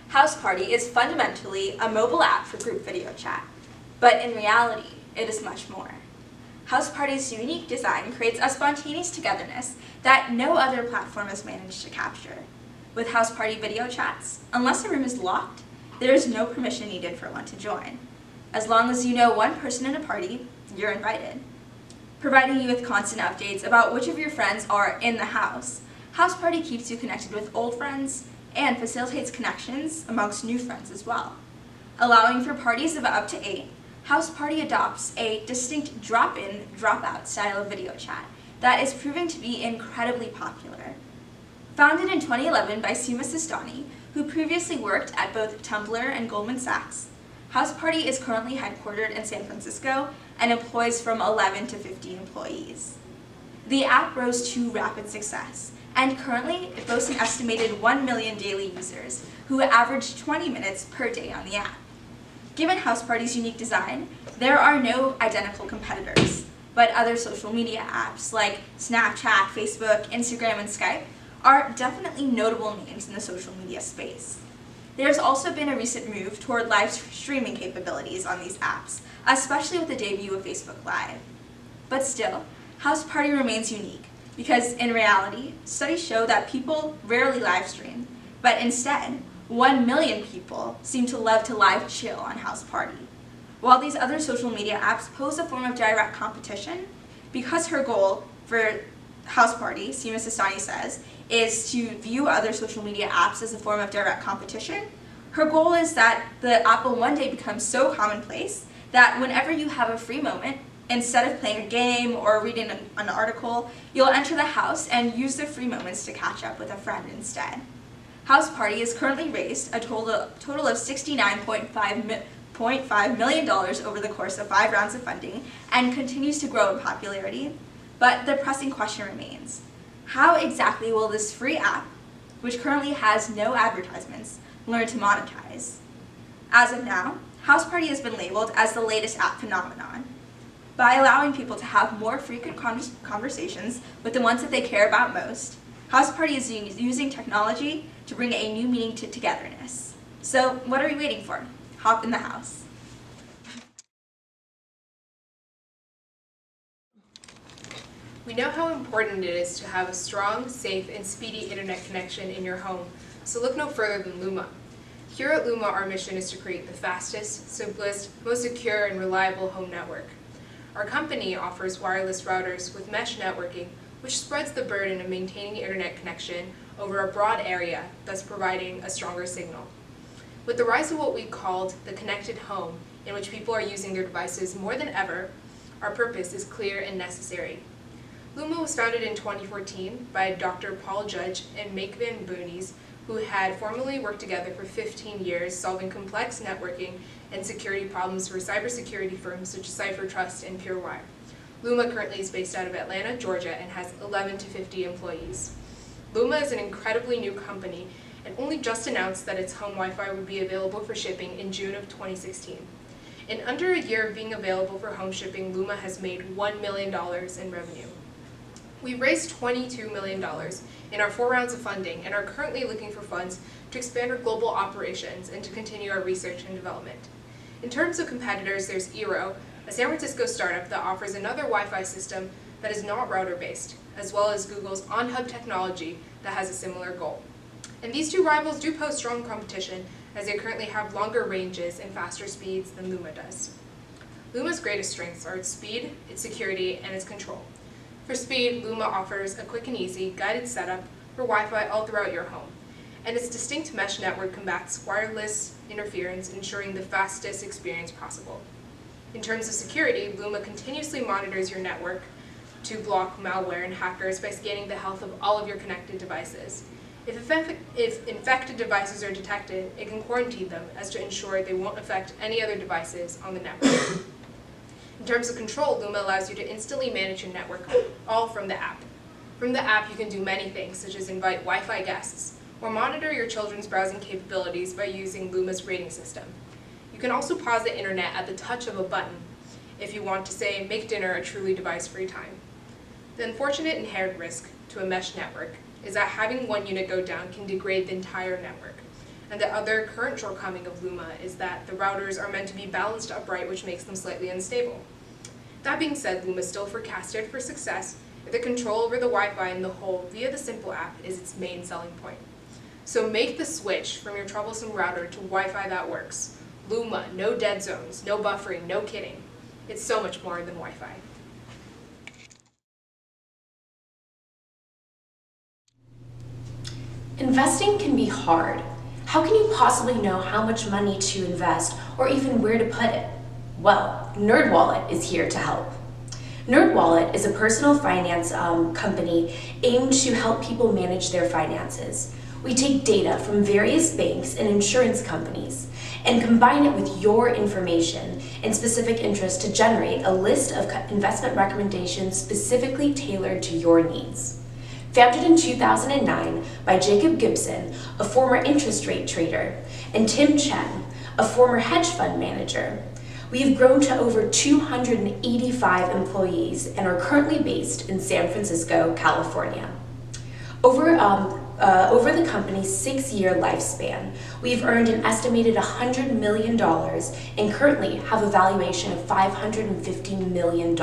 House Party is fundamentally a mobile app for group video chat, but in reality, it is much more. House Party's unique design creates a spontaneous togetherness that no other platform has managed to capture. With House Party video chats, unless a room is locked, there is no permission needed for one to join. As long as you know one person in a party, you're invited. Providing you with constant updates about which of your friends are in the house, House Party keeps you connected with old friends and facilitates connections amongst new friends as well. Allowing for parties of up to 8, House Party adopts a distinct drop-in, drop-out style of video chat that is proving to be incredibly popular. Founded in 2011 by Seema Sistani, who previously worked at both Tumblr and Goldman Sachs, House Party is currently headquartered in San Francisco and employs from 11 to 15 employees. The app rose to rapid success, and currently it boasts an estimated 1 million daily users who average 20 minutes per day on the app. Given House Party's unique design, there are no identical competitors, but other social media apps like Snapchat, Facebook, Instagram, and Skype are definitely notable names in the social media space. There's also been a recent move toward live streaming capabilities on these apps, especially with the debut of Facebook Live. But still, House Party remains unique because in reality, studies show that people rarely live stream, but instead, 1 million people seem to love to live chill on House Party. While these other social media apps pose a form of direct competition, because her goal for House Party, Seema Sistani says, is to view other social media apps as a form of direct competition, her goal is that the app will one day become so commonplace that whenever you have a free moment, instead of playing a game or reading an article, you'll enter the house and use the free moments to catch up with a friend instead. House Party has currently raised a total of $69.5 million over the course of 5 rounds of funding and continues to grow in popularity. But the pressing question remains, how exactly will this free app, which currently has no advertisements, learn to monetize? As of now, House Party has been labeled as the latest app phenomenon. By allowing people to have more frequent conversations with the ones that they care about most, House Party is using technology to bring a new meaning to togetherness. So what are we waiting for? Hop in the house. We know how important it is to have a strong, safe, and speedy internet connection in your home, so look no further than Luma. Here at Luma, our mission is to create the fastest, simplest, most secure, and reliable home network. Our company offers wireless routers with mesh networking, which spreads the burden of maintaining internet connection over a broad area, thus providing a stronger signal. With the rise of what we called the connected home, in which people are using their devices more than ever, our purpose is clear and necessary. Luma was founded in 2014 by Dr. Paul Judge and Mike Van Boonies, who had formerly worked together for 15 years solving complex networking and security problems for cybersecurity firms such as CipherTrust and PureWire. Luma currently is based out of Atlanta, Georgia, and has 11 to 50 employees. Luma is an incredibly new company and only just announced that its home Wi-Fi would be available for shipping in June of 2016. In under a year of being available for home shipping, Luma has made $1 million in revenue. We raised $22 million in our 4 rounds of funding and are currently looking for funds to expand our global operations and to continue our research and development. In terms of competitors, there's Eero, a San Francisco startup that offers another Wi-Fi system that is not router-based, as well as Google's On-Hub technology that has a similar goal. And these 2 rivals do pose strong competition as they currently have longer ranges and faster speeds than Luma does. Luma's greatest strengths are its speed, its security, and its control. For speed, Luma offers a quick and easy guided setup for Wi-Fi all throughout your home, and its distinct mesh network combats wireless interference, ensuring the fastest experience possible. In terms of security, Luma continuously monitors your network to block malware and hackers by scanning the health of all of your connected devices. If infected devices are detected, it can quarantine them as to ensure they won't affect any other devices on the network. In terms of control, Luma allows you to instantly manage your network, all from the app. From the app, you can do many things, such as invite Wi-Fi guests, or monitor your children's browsing capabilities by using Luma's rating system. You can also pause the internet at the touch of a button if you want to, say, make dinner a truly device-free time. The unfortunate inherent risk to a mesh network is that having one unit go down can degrade the entire network. And the other current shortcoming of Luma is that the routers are meant to be balanced upright, which makes them slightly unstable. That being said, Luma is still forecasted for success if the control over the Wi-Fi in the home via the simple app is its main selling point. So make the switch from your troublesome router to Wi-Fi that works. Luma, no dead zones, no buffering, no kidding. It's so much more than Wi-Fi. Investing can be hard. How can you possibly know how much money to invest or even where to put it? Well, NerdWallet is here to help. NerdWallet is a personal finance company aimed to help people manage their finances. We take data from various banks and insurance companies and combine it with your information and specific interests to generate a list of investment recommendations specifically tailored to your needs. Founded in 2009 by Jacob Gibson, a former interest rate trader, and Tim Chen, a former hedge fund manager, we have grown to over 285 employees and are currently based in San Francisco, California. Over the company's 6-year lifespan, we've earned an estimated $100 million and currently have a valuation of $550 million.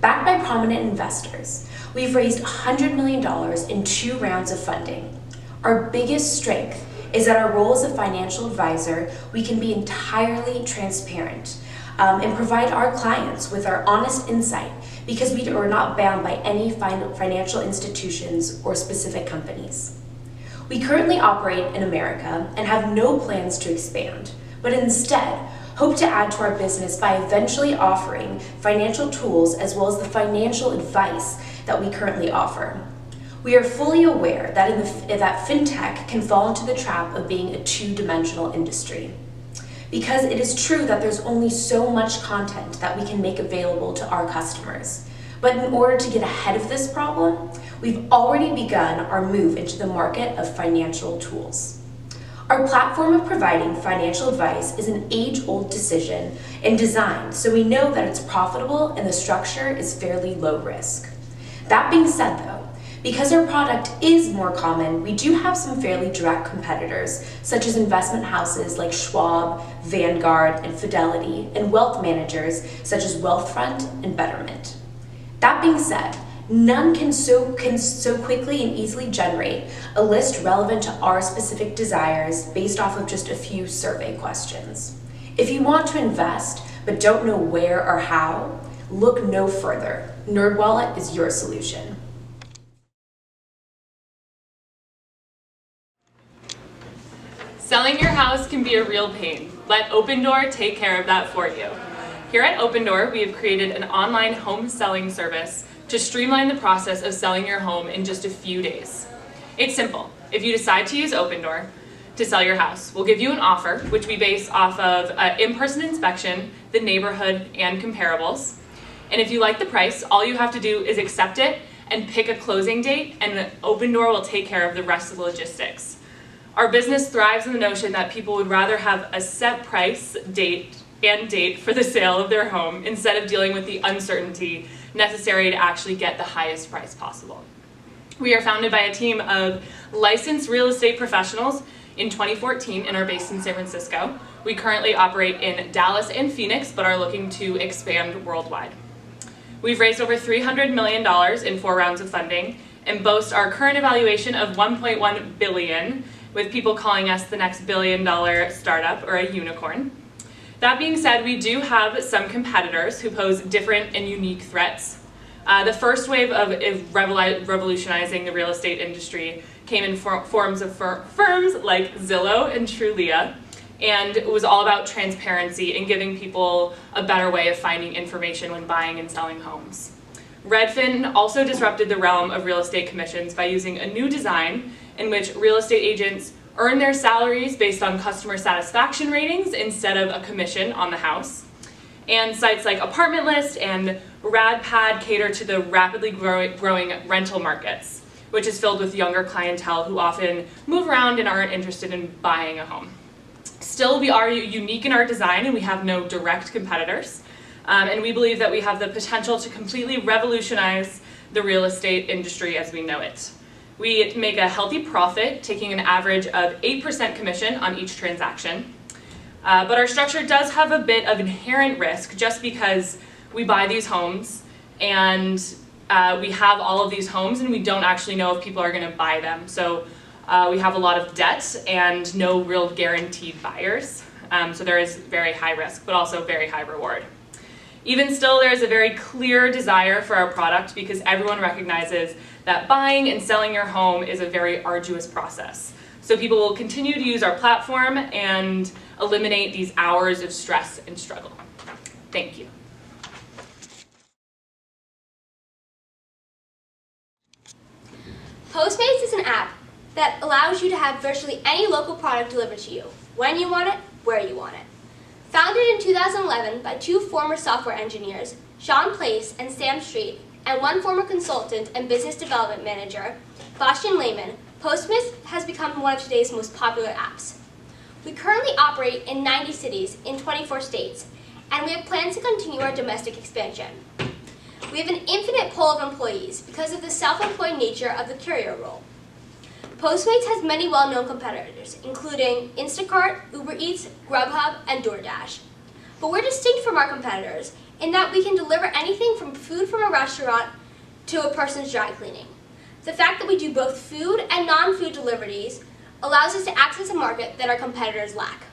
Backed by prominent investors, we've raised $100 million in 2 rounds of funding. Our biggest strength is that our role as a financial advisor, we can be entirely transparent and provide our clients with our honest insight because we are not bound by any financial institutions or specific companies. We currently operate in America and have no plans to expand, but instead hope to add to our business by eventually offering financial tools as well as the financial advice that we currently offer. We are fully aware that fintech can fall into the trap of being a 2-dimensional industry. Because it is true that there's only so much content that we can make available to our customers. But in order to get ahead of this problem, we've already begun our move into the market of financial tools. Our platform of providing financial advice is an age-old decision and design, so we know that it's profitable and the structure is fairly low risk. That being said though, because our product is more common, we do have some fairly direct competitors, such as investment houses like Schwab, Vanguard, and Fidelity, and wealth managers such as Wealthfront and Betterment. That being said, none can so quickly and easily generate a list relevant to our specific desires based off of just a few survey questions. If you want to invest but don't know where or how, look no further. NerdWallet is your solution. Selling your house can be a real pain. Let Opendoor take care of that for you. Here at Opendoor, we have created an online home selling service to streamline the process of selling your home in just a few days. It's simple. If you decide to use Opendoor to sell your house, we'll give you an offer, which we base off of an in-person inspection, the neighborhood, and comparables. And if you like the price, all you have to do is accept it and pick a closing date, and Opendoor will take care of the rest of the logistics. Our business thrives on the notion that people would rather have a set price, date for the sale of their home instead of dealing with the uncertainty necessary to actually get the highest price possible. We are founded by a team of licensed real estate professionals in 2014 and are based in San Francisco. We currently operate in Dallas and Phoenix, but are looking to expand worldwide. We've raised over $300 million in 4 rounds of funding and boast our current evaluation of $1.1 billion, with people calling us the next billion-dollar startup or a unicorn. That being said, we do have some competitors who pose different and unique threats. The first wave of revolutionizing the real estate industry came in forms of firms like Zillow and Trulia, and it was all about transparency and giving people a better way of finding information when buying and selling homes. Redfin also disrupted the realm of real estate commissions by using a new design in which real estate agents earn their salaries based on customer satisfaction ratings instead of a commission on the house. And sites like Apartment List and RadPad cater to the rapidly growing rental markets, which is filled with younger clientele who often move around and aren't interested in buying a home. Still, we are unique in our design and we have no direct competitors. And we believe that we have the potential to completely revolutionize the real estate industry as we know it. We make a healthy profit, taking an average of 8% commission on each transaction. But our structure does have a bit of inherent risk just because we buy these homes and we have all of these homes and we don't actually know if people are going to buy them. So we have a lot of debt and no real guaranteed buyers. So there is very high risk, but also very high reward. Even still, there is a very clear desire for our product because everyone recognizes that buying and selling your home is a very arduous process. So people will continue to use our platform and eliminate these hours of stress and struggle. Thank you. Postmates is an app that allows you to have virtually any local product delivered to you, when you want it, where you want it. Founded in 2011 by two former software engineers, Sean Place and Sam Street, and one former consultant and business development manager, Bastian Lehman, Postmates has become one of today's most popular apps. We currently operate in 90 cities in 24 states, and we have plans to continue our domestic expansion. We have an infinite pool of employees because of the self-employed nature of the courier role. Postmates has many well-known competitors, including Instacart, Uber Eats, Grubhub, and DoorDash. But we're distinct from our competitors in that we can deliver anything from food from a restaurant to a person's dry cleaning. The fact that we do both food and non-food deliveries allows us to access a market that our competitors lack.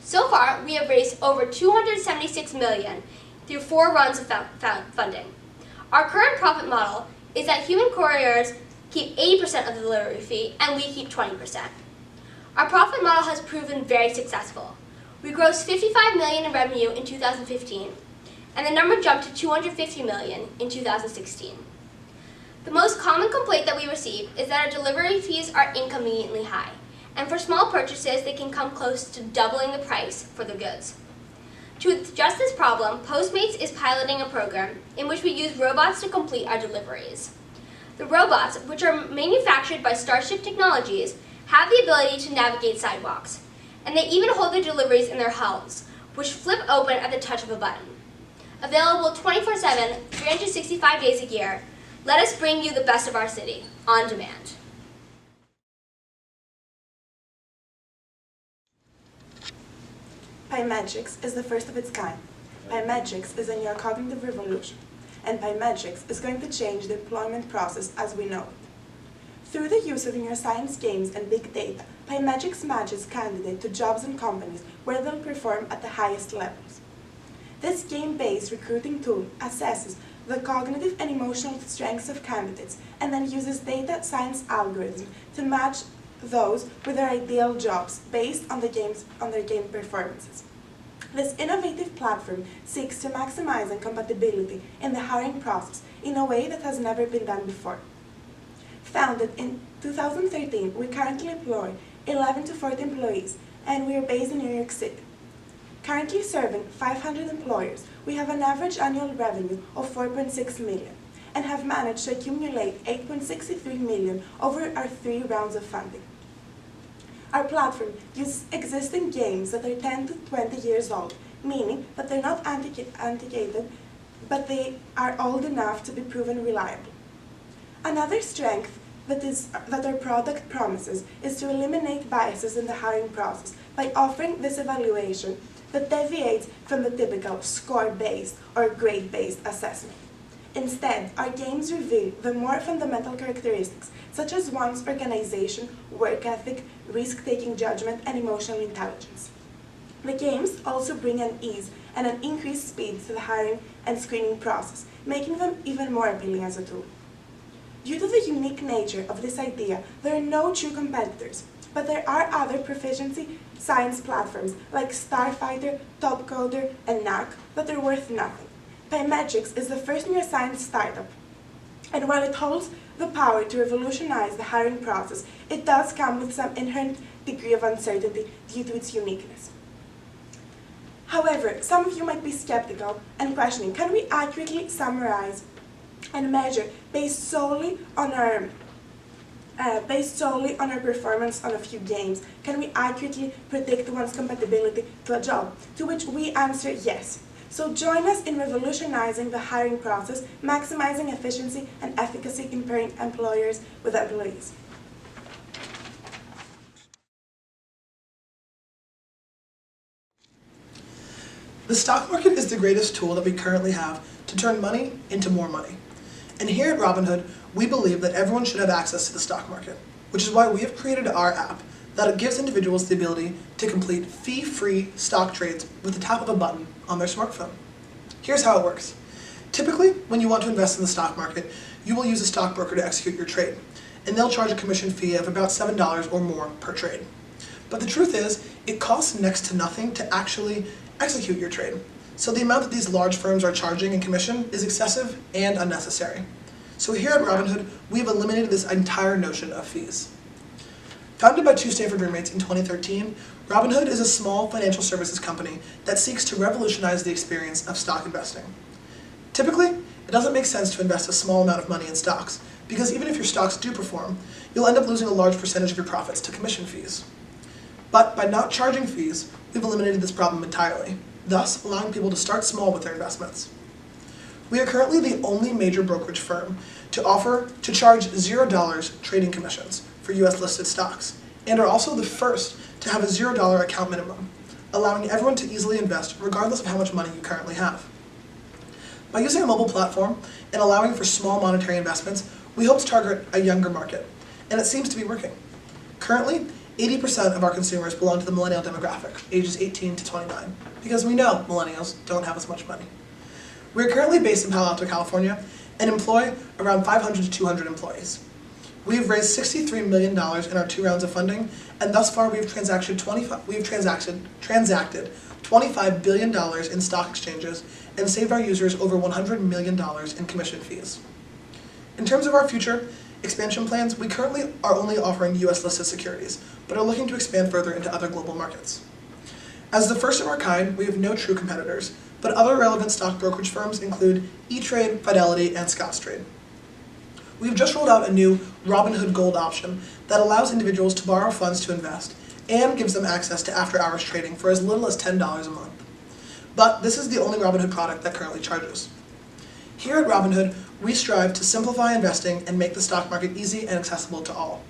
So far, we have raised over $276 million through 4 rounds of funding. Our current profit model is that human couriers keep 80% of the delivery fee and we keep 20%. Our profit model has proven very successful. We grossed $55 million in revenue in 2015, and the number jumped to $250 million in 2016. The most common complaint that we receive is that our delivery fees are inconveniently high, and for small purchases they can come close to doubling the price for the goods. To address this problem, Postmates is piloting a program in which we use robots to complete our deliveries. The robots, which are manufactured by Starship Technologies, have the ability to navigate sidewalks, and they even hold their deliveries in their homes, which flip open at the touch of a button. Available 24/7, 365 days a year, let us bring you the best of our city, on demand. PyMagics is the first of its kind. PyMagics is a neurocognitive revolution, and PyMagics is going to change the employment process as we know it. Through the use of neuroscience games and big data, PyMagics matches candidates to jobs and companies where they'll perform at the highest levels. This game-based recruiting tool assesses the cognitive and emotional strengths of candidates and then uses data science algorithms to match those with their ideal jobs based on their game performances. This innovative platform seeks to maximize compatibility in the hiring process in a way that has never been done before. Founded in 2013, we currently employ 11 to 40 employees, and we are based in New York City. Currently serving 500 employers, we have an average annual revenue of $4.6 million and have managed to accumulate $8.63 million over our 3 rounds of funding. Our platform uses existing games that are 10 to 20 years old, meaning that they're not antiquated, but they are old enough to be proven reliable. Another strength that our product promises is to eliminate biases in the hiring process by offering this evaluation that deviates from the typical score-based or grade-based assessment. Instead, our games reveal the more fundamental characteristics, such as one's organization, work ethic, risk-taking judgment, and emotional intelligence. The games also bring an ease and an increased speed to the hiring and screening process, making them even more appealing as a tool. Due to the unique nature of this idea, there are no true competitors, but there are other proficiency science platforms like Starfighter, Topcoder, and NARC that are worth nothing. PyMagics is the first neuroscience startup, and while it holds the power to revolutionize the hiring process, it does come with some inherent degree of uncertainty due to its uniqueness. However, some of you might be skeptical and questioning, can we accurately summarize and measure based solely on our performance on a few games? Can we accurately predict one's compatibility to a job? To which we answer yes. So join us in revolutionizing the hiring process, maximizing efficiency and efficacy in pairing employers with employees. The stock market is the greatest tool that we currently have to turn money into more money. And here at Robinhood, we believe that everyone should have access to the stock market, which is why we have created our app that gives individuals the ability to complete fee-free stock trades with the tap of a button on their smartphone. Here's how it works. Typically, when you want to invest in the stock market, you will use a stockbroker to execute your trade, and they'll charge a commission fee of about $7 or more per trade. But the truth is, it costs next to nothing to actually execute your trade. So the amount that these large firms are charging in commission is excessive and unnecessary. So here at Robinhood, we have eliminated this entire notion of fees. Founded by two Stanford roommates in 2013, Robinhood is a small financial services company that seeks to revolutionize the experience of stock investing. Typically, it doesn't make sense to invest a small amount of money in stocks, because even if your stocks do perform, you'll end up losing a large percentage of your profits to commission fees. But by not charging fees, we've eliminated this problem entirely, thus allowing people to start small with their investments. We are currently the only major brokerage firm to charge $0 trading commissions for US listed stocks, and are also the first to have a $0 account minimum, allowing everyone to easily invest regardless of how much money you currently have. By using a mobile platform and allowing for small monetary investments, we hope to target a younger market, and it seems to be working. Currently, 80% of our consumers belong to the millennial demographic, ages 18 to 29, because we know millennials don't have as much money. We are currently based in Palo Alto, California, and employ around 500 to 200 employees. We have raised $63 million in our 2 rounds of funding, and thus far we have transacted $25 billion in stock exchanges and saved our users over $100 million in commission fees. In terms of our future expansion plans, we currently are only offering US listed securities, but are looking to expand further into other global markets. As the first of our kind, we have no true competitors, but other relevant stock brokerage firms include E-Trade, Fidelity, and Scottrade. We've just rolled out a new Robinhood Gold option that allows individuals to borrow funds to invest and gives them access to after-hours trading for as little as $10 a month. But this is the only Robinhood product that currently charges. Here at Robinhood, we strive to simplify investing and make the stock market easy and accessible to all.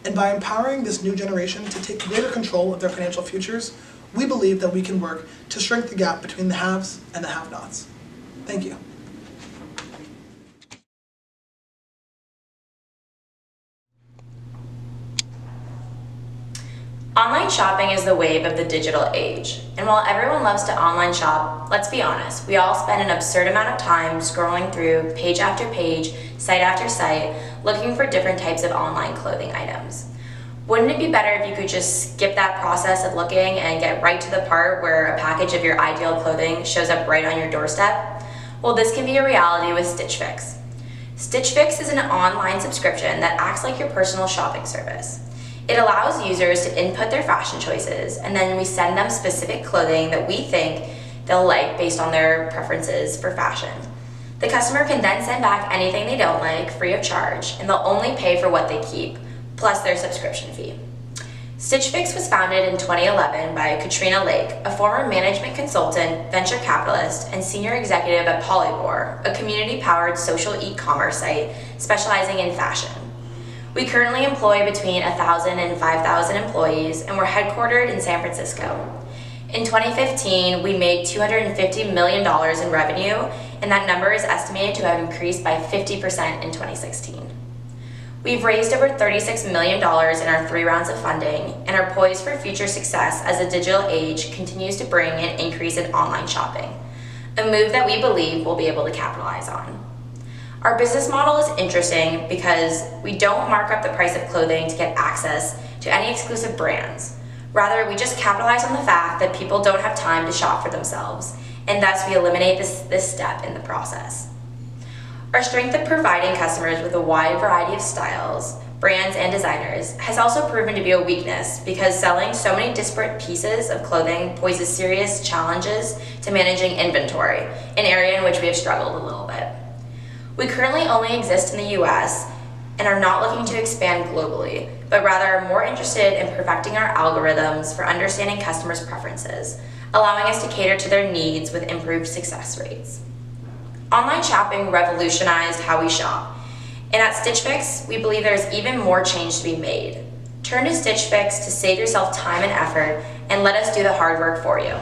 And by empowering this new generation to take greater control of their financial futures, we believe that we can work to shrink the gap between the haves and the have-nots. Thank you. Online shopping is the wave of the digital age, and while everyone loves to online shop, let's be honest, we all spend an absurd amount of time scrolling through page after page, site after site, looking for different types of online clothing items. Wouldn't it be better if you could just skip that process of looking and get right to the part where a package of your ideal clothing shows up right on your doorstep? Well, this can be a reality with Stitch Fix. Stitch Fix is an online subscription that acts like your personal shopping service. It allows users to input their fashion choices, and then we send them specific clothing that we think they'll like based on their preferences for fashion. The customer can then send back anything they don't like free of charge, and they'll only pay for what they keep, plus their subscription fee. Stitch Fix was founded in 2011 by Katrina Lake, a former management consultant, venture capitalist, and senior executive at Polybor, a community-powered social e-commerce site specializing in fashion. We currently employ between 1,000 and 5,000 employees, and we're headquartered in San Francisco. In 2015, we made $250 million in revenue, and that number is estimated to have increased by 50% in 2016. We've raised over $36 million in our 3 rounds of funding, and are poised for future success as the digital age continues to bring an increase in online shopping, a move that we believe we'll be able to capitalize on. Our business model is interesting because we don't mark up the price of clothing to get access to any exclusive brands. Rather, we just capitalize on the fact that people don't have time to shop for themselves, and thus we eliminate this step in the process. Our strength of providing customers with a wide variety of styles, brands, and designers has also proven to be a weakness because selling so many disparate pieces of clothing poses serious challenges to managing inventory, an area in which we have struggled a little bit. We currently only exist in the US, and are not looking to expand globally, but rather are more interested in perfecting our algorithms for understanding customers' preferences, allowing us to cater to their needs with improved success rates. Online shopping revolutionized how we shop, and at Stitch Fix, we believe there's even more change to be made. Turn to Stitch Fix to save yourself time and effort, and let us do the hard work for you.